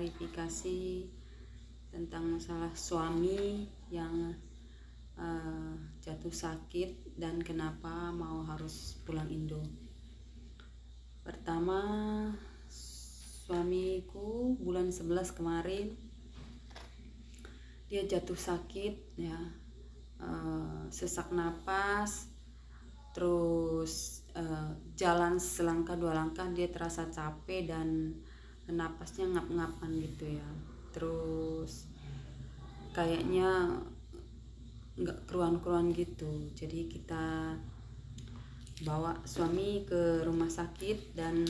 klarifikasi tentang masalah suami yang jatuh sakit dan kenapa mau harus pulang Indo. Pertama, suamiku bulan 11 kemarin dia jatuh sakit ya, sesak napas, terus jalan selangkah dua langkah dia terasa capek dan napasnya ngap-ngapan gitu ya, terus kayaknya nggak keruan-keruan gitu. Jadi kita bawa suami ke rumah sakit dan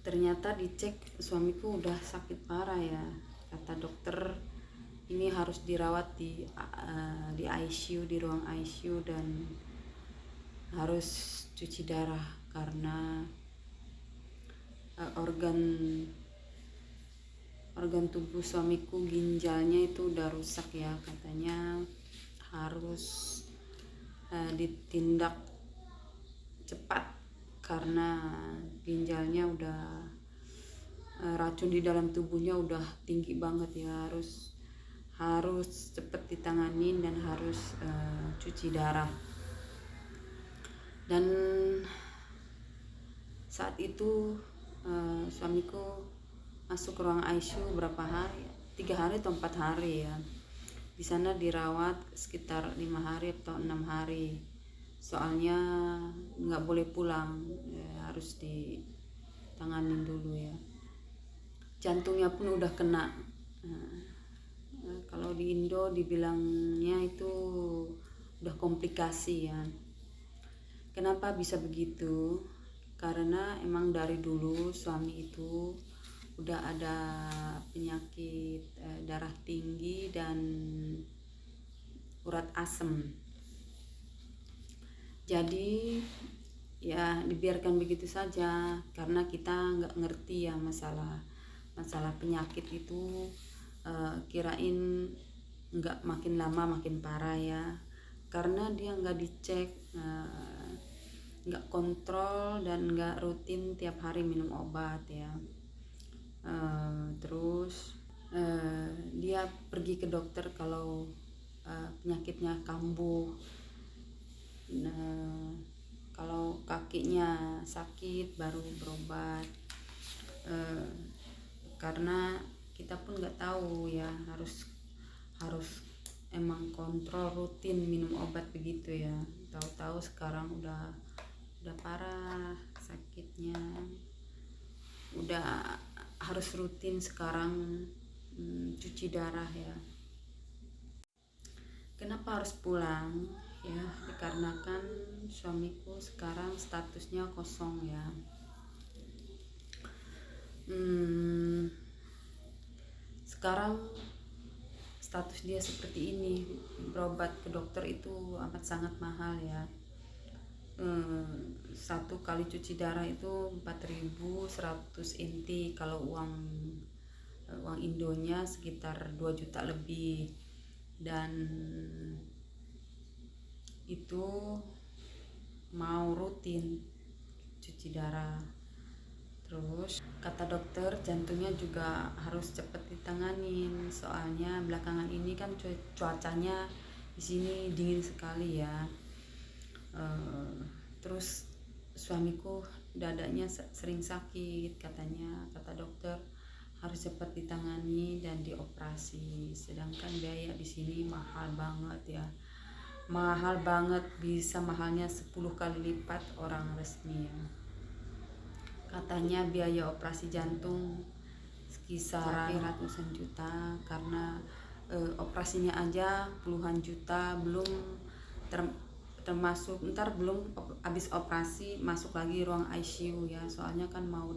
ternyata dicek suamiku udah sakit parah ya. Kata dokter ini harus dirawat di ICU, di ruang ICU, dan harus cuci darah karena organ tubuh suamiku, ginjalnya itu udah rusak ya. Katanya harus ditindak cepat karena ginjalnya udah racun di dalam tubuhnya udah tinggi banget ya, harus cepet ditanganin dan harus cuci darah. Dan saat itu suamiku masuk ke ruang ICU berapa hari, 3 hari atau 4 hari ya. Di sana dirawat sekitar 5 hari atau 6 hari. Soalnya nggak boleh pulang ya, harus ditanganin dulu ya. Jantungnya pun udah kena. Kalau di Indo dibilangnya itu udah komplikasi ya. Kenapa bisa begitu? Karena emang dari dulu suami itu udah ada penyakit darah tinggi dan urat asam. Jadi ya dibiarkan begitu saja karena kita nggak ngerti ya masalah penyakit itu. Kirain nggak makin lama makin parah ya, karena dia nggak dicek, nggak kontrol dan nggak rutin tiap hari minum obat ya. Terus dia pergi ke dokter kalau penyakitnya kambuh. Kalau kakinya sakit baru berobat, karena kita pun nggak tahu ya, harus emang kontrol rutin minum obat begitu ya. Tahu-tahu sekarang udah parah sakitnya, udah harus rutin sekarang cuci darah ya. Kenapa harus pulang ya? Dikarenakan suamiku sekarang statusnya kosong ya. Sekarang status dia seperti ini, berobat ke dokter itu amat sangat mahal ya. 1 kali cuci darah itu 4.100 inti, kalau uang Indonya sekitar 2 juta lebih. Dan itu mau rutin cuci darah. Terus kata dokter jantungnya juga harus cepat ditanganin, soalnya belakangan ini kan cuacanya di sini dingin sekali ya. Terus suamiku dadanya sering sakit, kata dokter harus cepat ditangani dan dioperasi. Sedangkan biaya di sini mahal banget ya, mahal banget, bisa mahalnya 10 kali lipat orang resmi ya. Katanya biaya operasi jantung sekitar ratusan juta, karena operasinya aja puluhan juta, belum termasuk ntar belum habis operasi masuk lagi ruang ICU ya, soalnya kan mau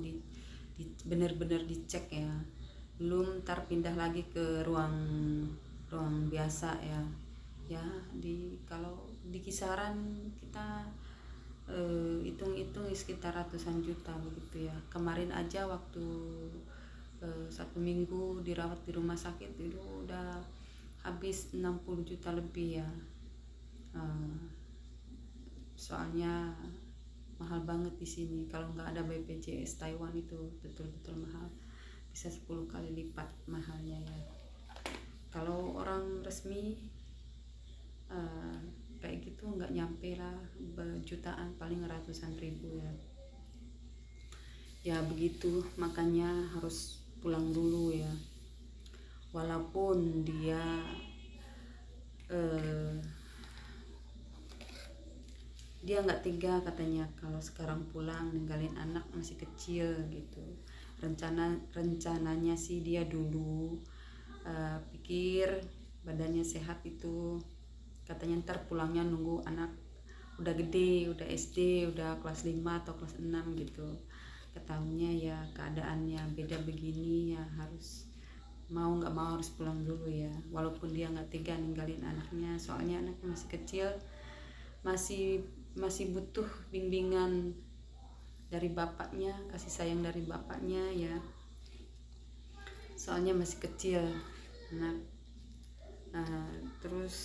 bener-bener dicek ya, belum ntar pindah lagi ke ruang biasa ya. Kalau di kisaran kita hitung-hitung sekitar ratusan juta begitu ya. Kemarin aja waktu 1 minggu dirawat di rumah sakit itu udah habis 60 juta lebih ya. Soalnya mahal banget di sini. Kalau nggak ada BPJS Taiwan itu betul-betul mahal, bisa 10 kali lipat mahalnya ya. Kalau orang resmi kayak gitu nggak nyampe lah jutaan, paling ratusan ribu ya. Ya begitu, makanya harus pulang dulu ya. Walaupun dia dia nggak tega katanya kalau sekarang pulang ninggalin anak masih kecil gitu. Rencananya sih dia dulu pikir badannya sehat itu, katanya ntar pulangnya nunggu anak udah gede, udah SD, udah kelas 5 atau kelas 6 gitu. Ketahuinya ya keadaannya beda begini ya, harus mau nggak mau harus pulang dulu ya. Walaupun dia nggak tega ninggalin anaknya, soalnya anaknya masih kecil, masih butuh bimbingan dari bapaknya, kasih sayang dari bapaknya ya, soalnya masih kecil anak. Terus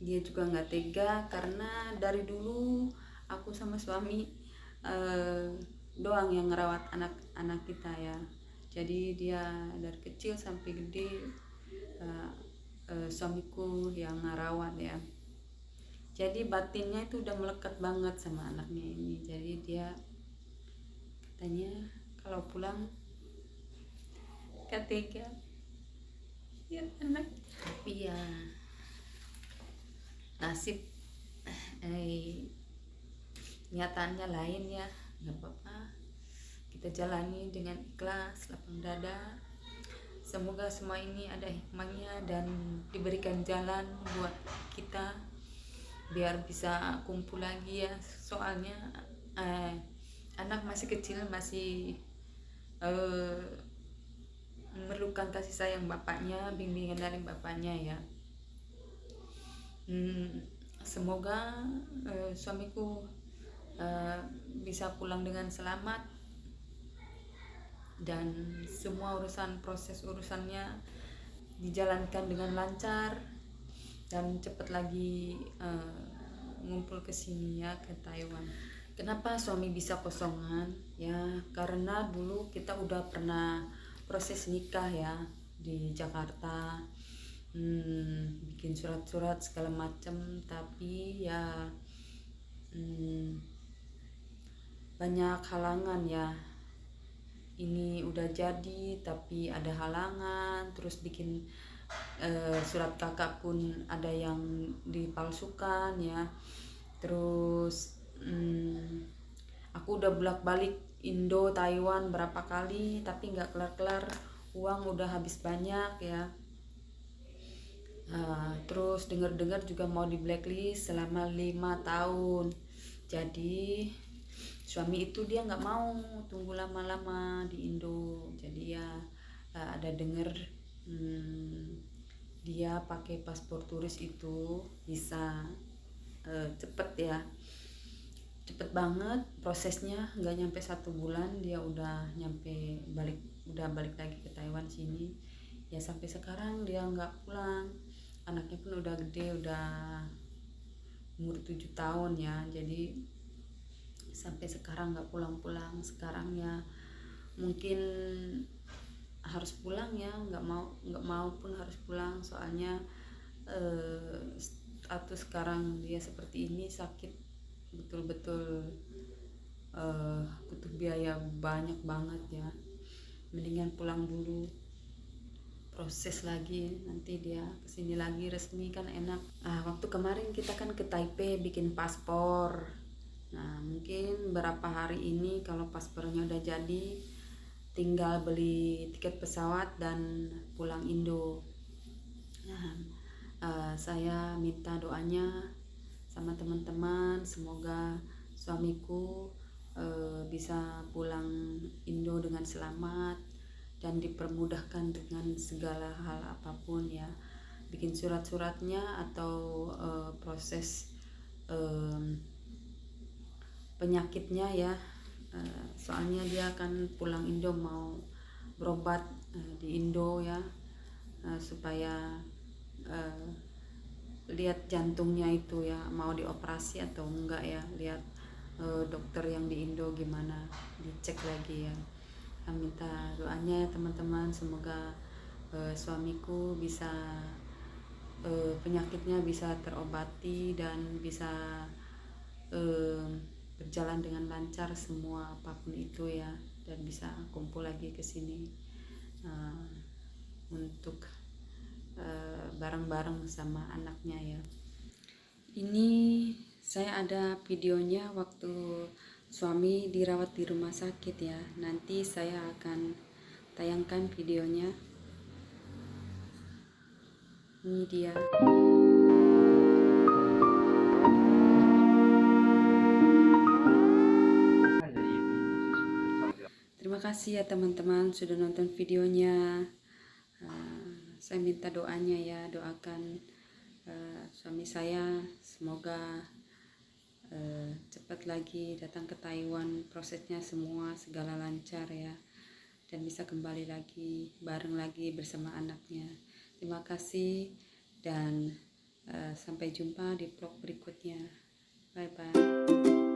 dia juga nggak tega karena dari dulu aku sama suami doang yang ngerawat anak-anak kita ya. Jadi dia dari kecil sampai gede suamiku yang ngerawat ya. Jadi batinnya itu udah melekat banget sama anaknya ini. Jadi dia katanya kalau pulang gak tega ya anak. Tapi ya nasib nyatanya lain ya, nggak apa-apa, kita jalani dengan ikhlas, lapang dada. Semoga semua ini ada hikmahnya dan diberikan jalan buat kita biar bisa kumpul lagi ya. Soalnya anak masih kecil, masih memerlukan kasih sayang bapaknya, bimbingan dari bapaknya ya. Semoga suamiku bisa pulang dengan selamat dan semua proses urusannya dijalankan dengan lancar dan cepat lagi ngumpul ke sini ya, ke Taiwan. Kenapa suami bisa kosongan ya? Karena dulu kita udah pernah proses nikah ya di Jakarta, bikin surat-surat segala macam, tapi ya banyak halangan ya. Ini udah jadi tapi ada halangan, terus bikin surat kakak pun ada yang dipalsukan ya. Terus aku udah bolak-balik Indo Taiwan berapa kali tapi nggak kelar-kelar, uang udah habis banyak ya. Terus dengar-dengar juga mau di blacklist selama 5 tahun. Jadi suami itu dia nggak mau tunggu lama-lama di Indo. Jadi ya ada dengar dia pakai paspor turis itu bisa cepet ya, cepet banget prosesnya, nggak nyampe 1 bulan dia udah balik lagi ke Taiwan sini ya. Sampai sekarang dia nggak pulang, anaknya pun udah gede, udah umur 7 tahun ya. Jadi sampai sekarang nggak pulang-pulang. Sekarang ya mungkin harus pulang ya, nggak mau pun harus pulang, soalnya atau sekarang dia seperti ini, sakit betul-betul, butuh biaya banyak banget ya. Mendingan pulang dulu, proses lagi, nanti dia kesini lagi resmi kan enak. Waktu kemarin kita kan ke Taipei bikin paspor. Nah mungkin berapa hari ini kalau paspornya udah jadi, tinggal beli tiket pesawat dan pulang Indo. Nah, saya minta doanya sama teman-teman, semoga suamiku bisa pulang Indo dengan selamat dan dipermudahkan dengan segala hal apapun ya, bikin surat-suratnya atau proses penyakitnya ya. Soalnya dia akan pulang Indo mau berobat di Indo ya, supaya lihat jantungnya itu ya mau dioperasi atau enggak ya, lihat dokter yang di Indo gimana, dicek lagi ya. minta doanya ya teman-teman, semoga suamiku bisa penyakitnya bisa terobati dan bisa berjalan dengan lancar semua apapun itu ya, dan bisa kumpul lagi ke sini untuk bareng-bareng sama anaknya ya. Ini saya ada videonya waktu suami dirawat di rumah sakit ya. Nanti saya akan tayangkan videonya. Ini dia. Terima kasih ya teman-teman sudah nonton videonya. Saya minta doanya ya, doakan suami saya semoga cepat lagi datang ke Taiwan, prosesnya semua segala lancar ya, dan bisa kembali lagi bareng lagi bersama anaknya. Terima kasih dan sampai jumpa di vlog berikutnya. Bye bye.